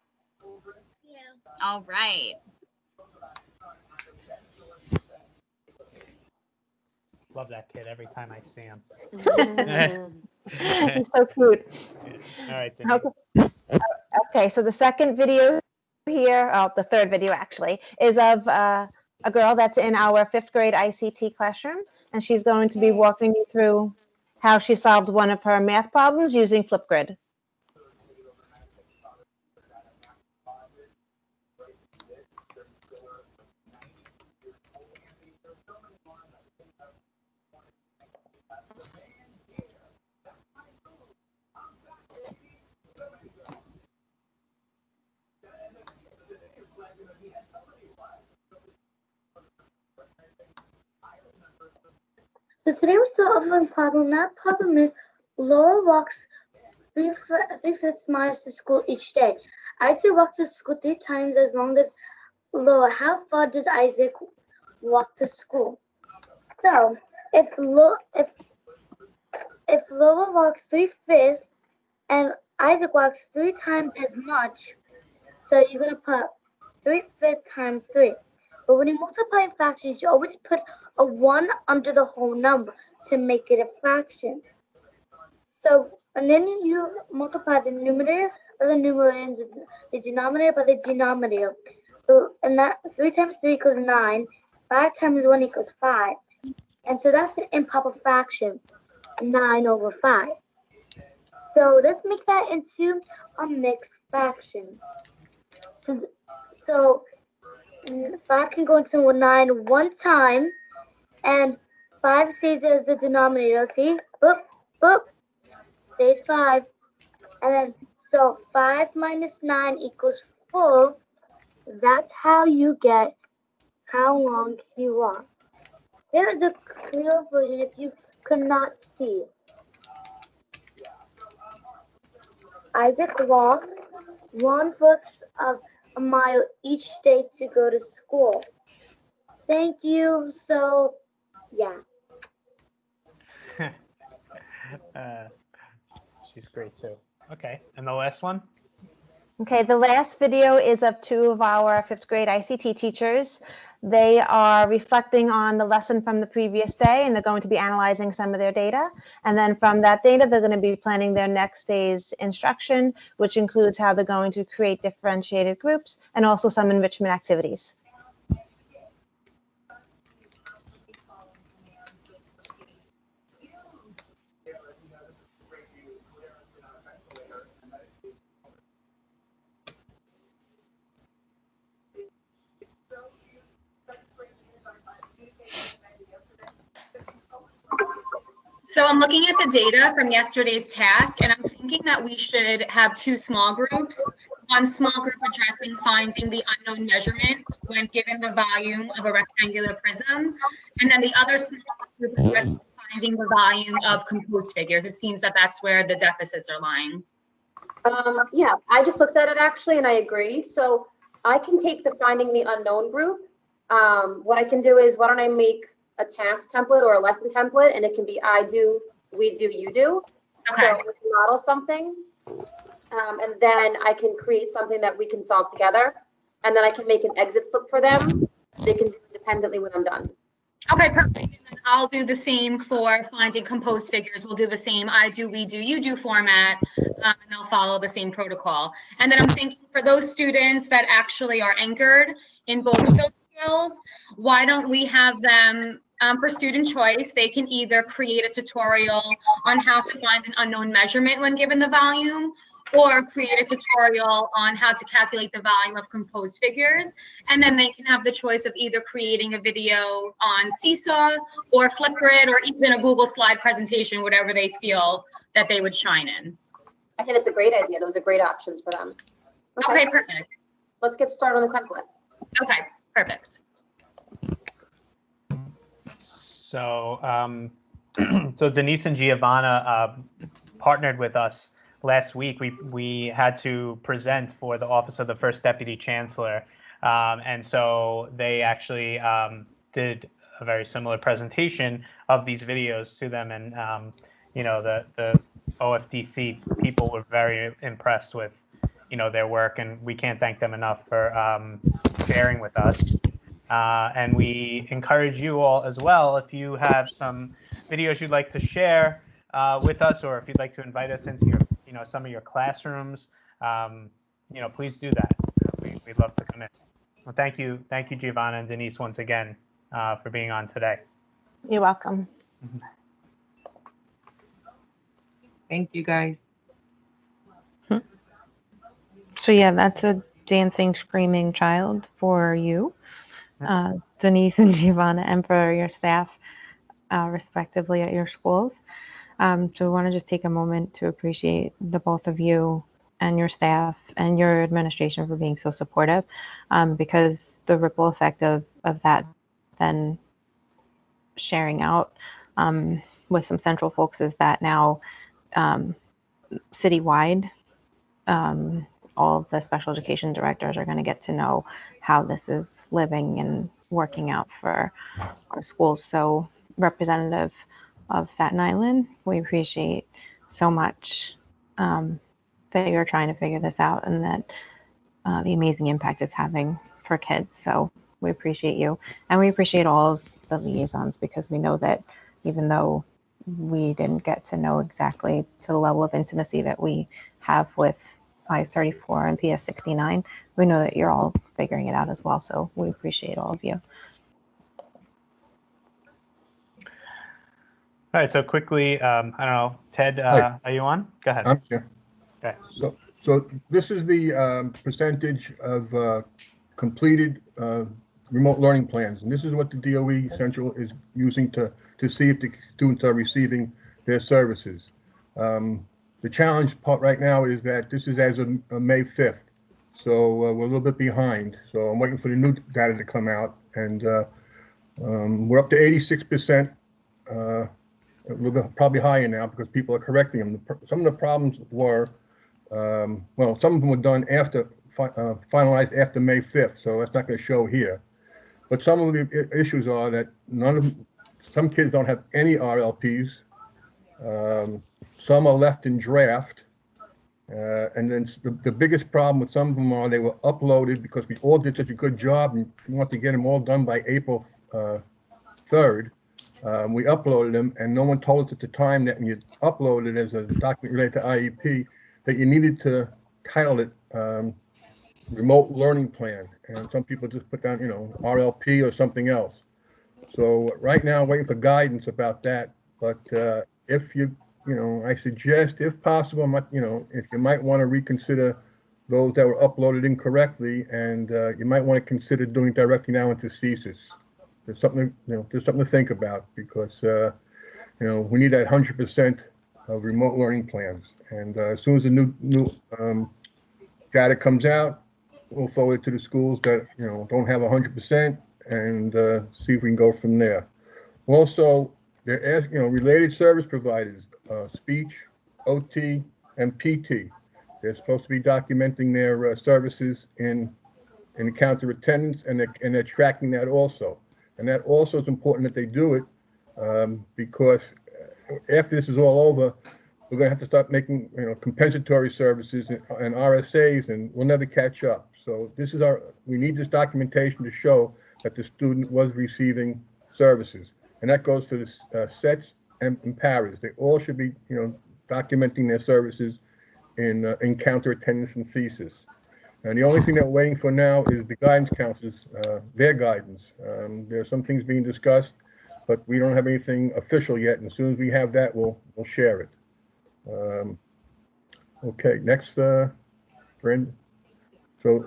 G: Yeah. All right.
B: Love that kid every time I see him.
C: He's so cute.
B: All right, Denise.
C: Okay, so the second video here, the third video actually, is of a girl that's in our 5th grade ICT classroom, and she's going to be walking you through how she solved one of her math problems using Flipgrid.
H: So today we're still offering problem. That problem is Laura walks 3/5 miles to school each day. Isaac walks to school 3 times as long as Laura. How far does Isaac walk to school? So if Laura walks 3/5 and Isaac walks 3 times as much, so you're gonna put 3/5 times 3. But when you multiply fractions, you always put a 1 under the whole number to make it a fraction. So, and then you multiply the numerator by the numerator and the denominator by the denominator. So, and that 3 times 3 equals 9, 5 times 1 equals 5. And so that's an improper fraction, 9/5. So let's make that into a mixed fraction. So 5 can go into 9 one time, and 5 stays as the denominator. See? Boop, boop. Stays 5. And then, so 5 minus 9 equals 4. That's how you get how long he walked. There is a clear version if you could not see. Isaac walks 1/4 of a mile each day to go to school. Thank you. So, yeah.
B: She's great too. Okay, and the last one?
C: Okay, the last video is of 2 of our 5th grade ICT teachers. They are reflecting on the lesson from the previous day, and they're going to be analyzing some of their data. And then from that data, they're going to be planning their next day's instruction, which includes how they're going to create differentiated groups and also some enrichment activities.
G: So I'm looking at the data from yesterday's task, and I'm thinking that we should have two small groups. One small group addressing finding the unknown measurement when given the volume of a rectangular prism, and then the other small group addressing finding the volume of composed figures. It seems that that's where the deficits are lying.
I: Yeah, I just looked at it actually, and I agree. So I can take the finding the unknown group. What I can do is, why don't I make a task template or a lesson template, and it can be I do, we do, you do.
G: Okay.
I: So we can model something, and then I can create something that we can solve together, and then I can make an exit slip for them. They can do it independently when I'm done.
G: Okay, perfect. And then I'll do the same for finding composed figures. We'll do the same I do, we do, you do format, and they'll follow the same protocol. And then I'm thinking for those students that actually are anchored in both of those skills, why don't we have them, for student choice, they can either create a tutorial on how to find an unknown measurement when given the volume, or create a tutorial on how to calculate the volume of composed figures. And then they can have the choice of either creating a video on Seesaw or Flipgrid or even a Google slide presentation, whatever they feel that they would shine in.
I: I think it's a great idea. Those are great options for them.
G: Okay, perfect.
I: Let's get started on the template.
G: Okay, perfect.
B: So, so Denise and Giovanna partnered with us last week. We had to present for the Office of the First Deputy Chancellor, and so they actually did a very similar presentation of these videos to them, and you know, the OFDC people were very impressed with, you know, their work, and we can't thank them enough for sharing with us. And we encourage you all as well, if you have some videos you'd like to share with us, or if you'd like to invite us into your, you know, some of your classrooms, you know, please do that. We'd love to come in. Well, thank you, Giovanna and Denise, once again for being on today.
C: You're welcome.
J: Thank you, guys.
A: So yeah, that's a dancing, screaming child for you, Denise and Giovanna, and for your staff, respectively, at your schools. So we want to just take a moment to appreciate the both of you and your staff and your administration for being so supportive, because the ripple effect of that then sharing out with some central folks is that now citywide, all of the special education directors are going to get to know how this is living and working out for our schools. So, representative of Staten Island, we appreciate so much that you're trying to figure this out, and that the amazing impact it's having for kids. So we appreciate you, and we appreciate all of the liaisons, because we know that even though we didn't get to know exactly to the level of intimacy that we have with IS-34 and PS-69, we know that you're all figuring it out as well. So we appreciate all of you.
B: All right, so quickly, I don't know, Ted, are you on? Go ahead.
K: I'm here.
B: Okay.
K: So this is the percentage of completed remote learning plans, and this is what the DOE Central is using to see if the students are receiving their services. The challenge part right now is that this is as of May 5th, so we're a little bit behind. So I'm waiting for the new data to come out, and we're up to 86%. A little bit probably higher now because people are correcting them. Some of the problems were, well, some of them were done after, finalized after May 5th, so that's not going to show here. But some of the issues are that some kids don't have any RLPs. Some are left in draft. And then the biggest problem with some of them are they were uploaded because we all did such a good job and we want to get them all done by April 3rd. We uploaded them, and no one told us at the time that when you upload it as a document related to IEP, that you needed to title it Remote Learning Plan. And some people just put down, you know, RLP or something else. So right now, I'm waiting for guidance about that. But if you know, I suggest, if possible, you know, if you might want to reconsider those that were uploaded incorrectly, and you might want to consider doing directly now into CSIS. There's something, you know, there's something to think about, because we need that 100% of remote learning plans. And as soon as the new data comes out, we'll forward it to the schools that don't have 100% and see if we can go from there. Also, they're asking, related service providers, speech, OT, and PT. They're supposed to be documenting their services in encounter attendance, and they're tracking that also. And that also is important that they do it because after this is all over, we're going to have to start making compensatory services and RSAs, and we'll never catch up. So this is we need this documentation to show that the student was receiving services, and that goes for the sets and paras. They all should be documenting their services in encounter attendance and thesis. And the only thing that we're waiting for now is the guidance counselors, their guidance. There are some things being discussed, but we don't have anything official yet. And as soon as we have that, we'll share it. Okay, next, Brandon. So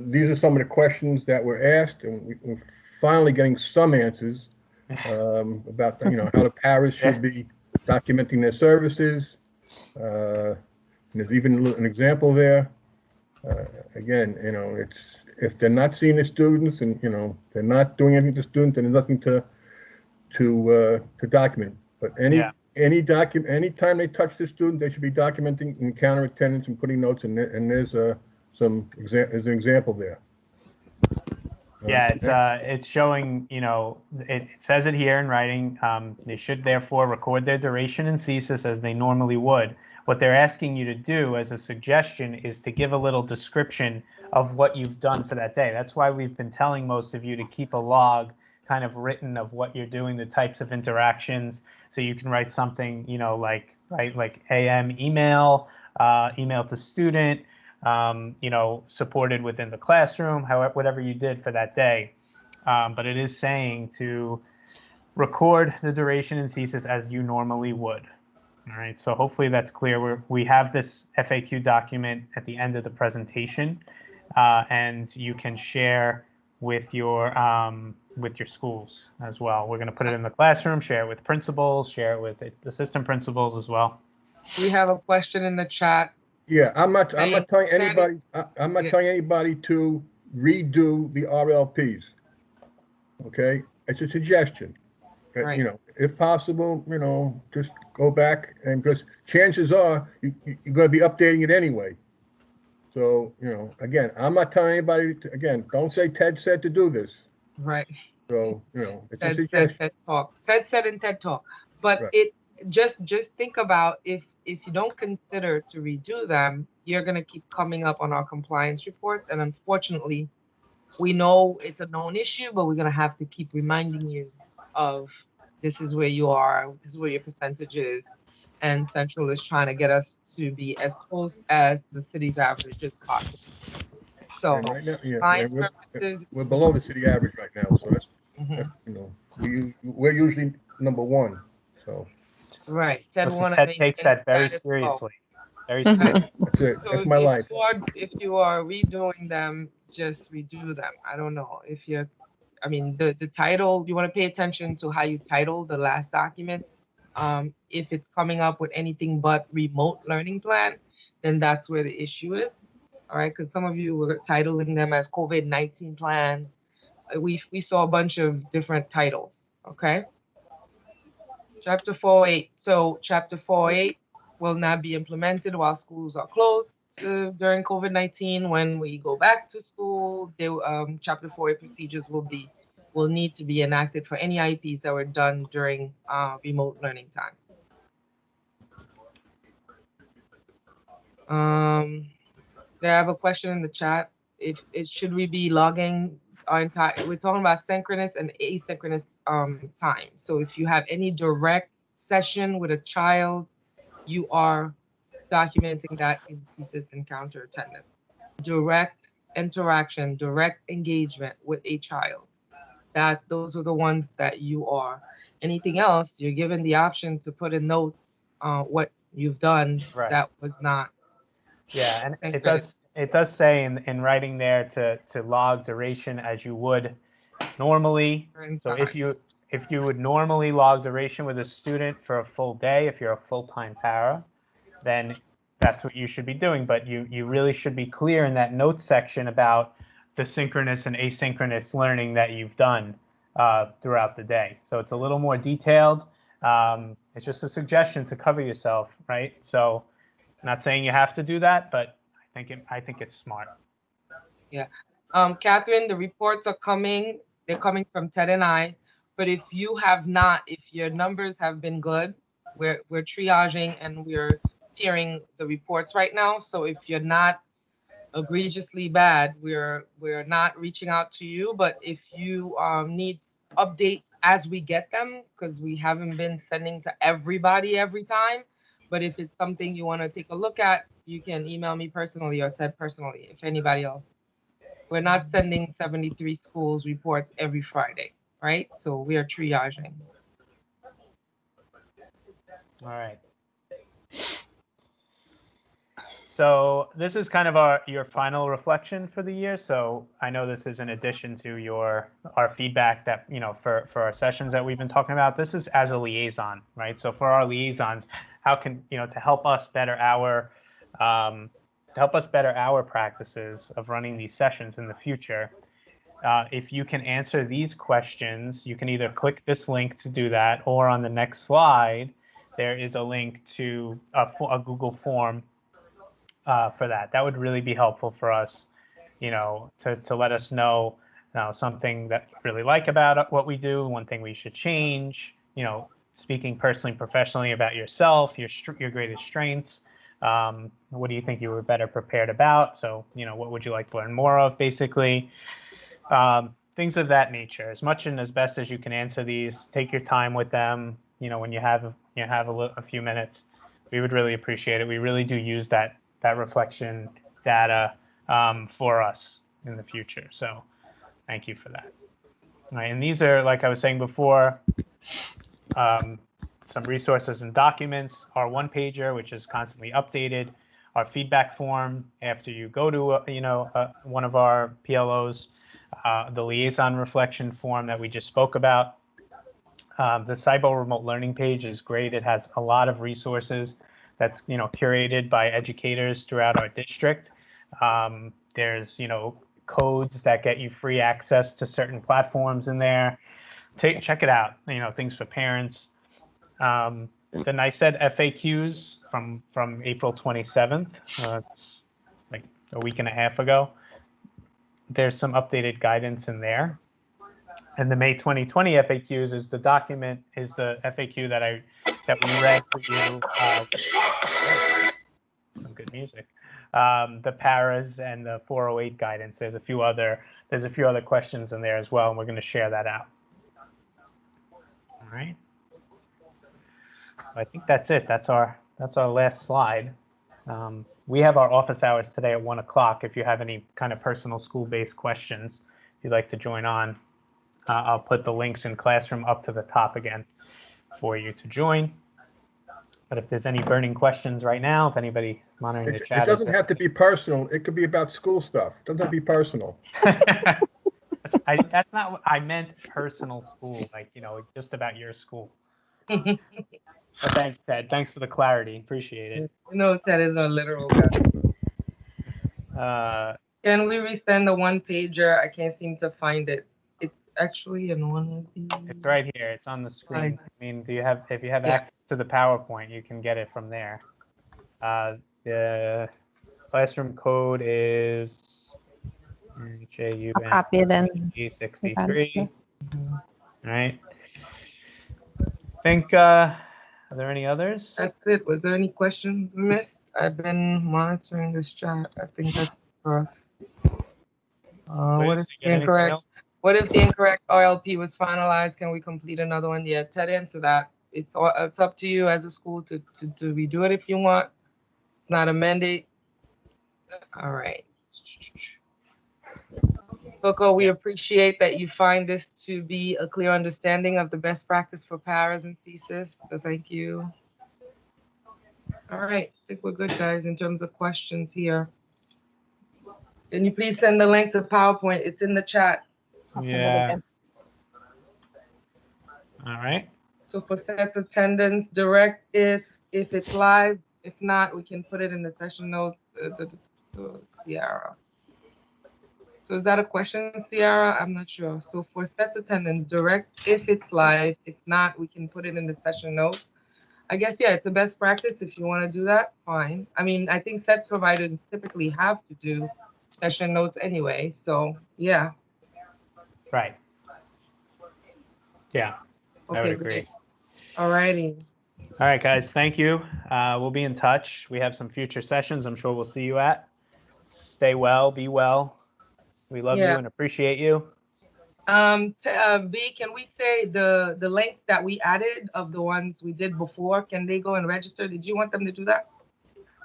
K: these are some of the questions that were asked, and we're finally getting some answers about how the paras should be documenting their services. There's even an example there. Again, it's if they're not seeing the students and they're not doing anything to the students, then there's nothing to document. But anytime they touch the student, they should be documenting encounter attendance and putting notes in there. And there's an example there.
B: Yeah, it's showing, it says it here in writing. They should therefore record their duration and thesis as they normally would. What they're asking you to do as a suggestion is to give a little description of what you've done for that day. That's why we've been telling most of you to keep a log kind of written of what you're doing, the types of interactions. So you can write something, like AM email, email to student, supported within the classroom, however, whatever you did for that day. But it is saying to record the duration and thesis as you normally would. All right, so hopefully that's clear. We have this FAQ document at the end of the presentation, and you can share with your schools as well. We're going to put it in the classroom, share it with principals, share it with assistant principals as well.
J: We have a question in the chat.
K: Yeah, I'm not telling anybody. I'm not telling anybody to redo the RLPs. Okay, it's a suggestion. Right. If possible, just go back, and because chances are you're going to be updating it anyway. So, again, I'm not telling anybody don't say Ted said to do this.
J: Right.
K: So, it's a suggestion.
J: TED Talk. Ted said in TED Talk. But right. Just think about if you don't consider to redo them, you're going to keep coming up on our compliance reports. And unfortunately, we know it's a known issue, but we're going to have to keep reminding you of this is where you are, this is where your percentage is. And Central is trying to get us to be as close as the city's average as possible. So
K: right now, we're below the city average right now. So that's we're usually number one. So
J: right.
B: Ted takes that very seriously. Very seriously.
K: That's it.
J: So
K: that's my life.
J: If you are redoing them, just redo them. I don't know if you're. I mean, the title. You want to pay attention to how you title the last document. If it's coming up with anything but remote learning plan, then that's where the issue is. All right, because some of you were titling them as COVID-19 plan. We saw a bunch of different titles. Okay. Chapter 4.8. So Chapter 4.8 will not be implemented while schools are closed during COVID-19. When we go back to school, Chapter 4.8 procedures will need to be enacted for any IEPs that were done during remote learning time. They have a question in the chat. Should we be logging our entire? We're talking about synchronous and asynchronous time. So if you have any direct session with a child, you are documenting that in thesis encounter attendance. Direct interaction, direct engagement with a child. Those are the ones that you are. Anything else, you're given the option to put in notes what you've done that was not.
B: Yeah, and it does say in writing there to log duration as you would normally. So if you would normally log duration with a student for a full day, if you're a full-time para, then that's what you should be doing. But you really should be clear in that notes section about the synchronous and asynchronous learning that you've done throughout the day. So it's a little more detailed. It's just a suggestion to cover yourself, right? So not saying you have to do that, but I think it's smart.
J: Yeah. Catherine, the reports are coming. They're coming from Ted and I. But if you have not, if your numbers have been good, we're triaging and we're tiering the reports right now. So if you're not egregiously bad, we're not reaching out to you. But if you need updates as we get them, because we haven't been sending to everybody every time. But if it's something you want to take a look at, you can email me personally or Ted personally, if anybody else. We're not sending 73 schools reports every Friday, right? So we are triaging.
B: All right. So this is kind of your final reflection for the year. So I know this is in addition to our feedback that, for our sessions that we've been talking about. This is as a liaison, right? So for our liaisons, how can, to help us better our practices of running these sessions in the future. If you can answer these questions, you can either click this link to do that, or on the next slide, there is a link to a Google form for that. That would really be helpful for us, to let us know, something that you really like about what we do, one thing we should change, speaking personally, professionally about yourself, your greatest strengths. What do you think you were better prepared about? So, what would you like to learn more of, basically? Things of that nature. As much and as best as you can answer these, take your time with them. When you have a few minutes, we would really appreciate it. We really do use that reflection data for us in the future. So thank you for that. All right, and these are, like I was saying before, some resources and documents, our one-pager, which is constantly updated, our feedback form after you go to one of our PLOs, the liaison reflection form that we just spoke about. The SIBO remote learning page is great. It has a lot of resources that's curated by educators throughout our district. There's codes that get you free access to certain platforms in there. Check it out. Things for parents. The NICED FAQs from April 27th. It's like a week and a half ago. There's some updated guidance in there. And the May 2020 FAQs is the FAQ that we read for you. Some good music. The paras and the 408 guidance. There's a few other questions in there as well, and we're going to share that out. All right. I think that's it. That's our last slide. We have our office hours today at 1 o'clock. If you have any kind of personal school-based questions, if you'd like to join on, I'll put the links in Classroom up to the top again for you to join. But if there's any burning questions right now, if anybody is monitoring the chat.
K: It doesn't have to be personal. It could be about school stuff. It doesn't have to be personal.
B: That's not what I meant. Personal school, like, just about your school. But thanks, Ted. Thanks for the clarity. Appreciate it.
J: Ted is a literal guy. Can we resend the one pager? I can't seem to find it. It's actually in one of these.
B: It's right here. It's on the screen. I mean, if you have access to the PowerPoint, you can get it from there. The classroom code is JUN63. All right. I think, are there any others?
J: That's it. Was there any questions missed? I've been monitoring this chat. I think that's for us. What is incorrect? What if the incorrect OLP was finalized? Can we complete another one? Yeah, Ted, answer that. It's up to you as a school to redo it if you want. It's not a mandate. All right. Coco, we appreciate that you find this to be a clear understanding of the best practice for paras and thesis. So thank you. All right, I think we're good, guys, in terms of questions here. Can you please send the link to PowerPoint? It's in the chat.
B: Yeah. All right.
J: So for sets attendance, direct if it's live. If not, we can put it in the session notes. Ciara. So is that a question, Ciara? I'm not sure. So for sets attendance, direct if it's live. If not, we can put it in the session notes. I guess, yeah, it's a best practice. If you want to do that, fine. I mean, I think sets providers typically have to do session notes anyway. So yeah.
B: Right. Yeah, I would
J: Okay,
B: agree.
J: great. All righty.
B: All right, guys, thank you. We'll be in touch. We have some future sessions I'm sure we'll see you at. Stay well, be well. We love you and appreciate you.
J: B, can we say the link that we added of the ones we did before, can they go and register? Did you want them to do that?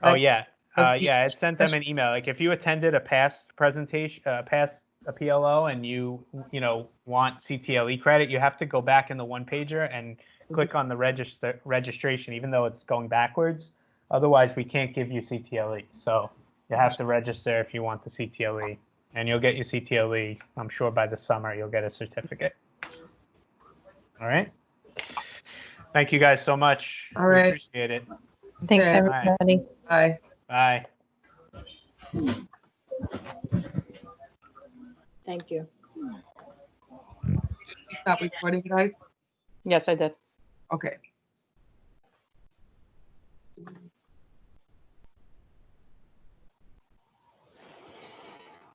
B: Oh, yeah. Yeah, I sent them an email. Like if you attended a past presentation, past a PLO and you want CTLE credit, you have to go back in the one pager and click on the registration, even though it's going backwards. Otherwise, we can't give you CTLE. So you have to register if you want the CTLE, and you'll get your CTLE. I'm sure by the summer you'll get a certificate. All right. Thank you guys so much.
J: All right.
B: We appreciate it.
A: Thanks,
J: Okay.
A: everybody.
J: Bye.
B: Bye.
D: Thank you.
J: Did we stop recording, guys?
D: Yes, I did.
J: Okay.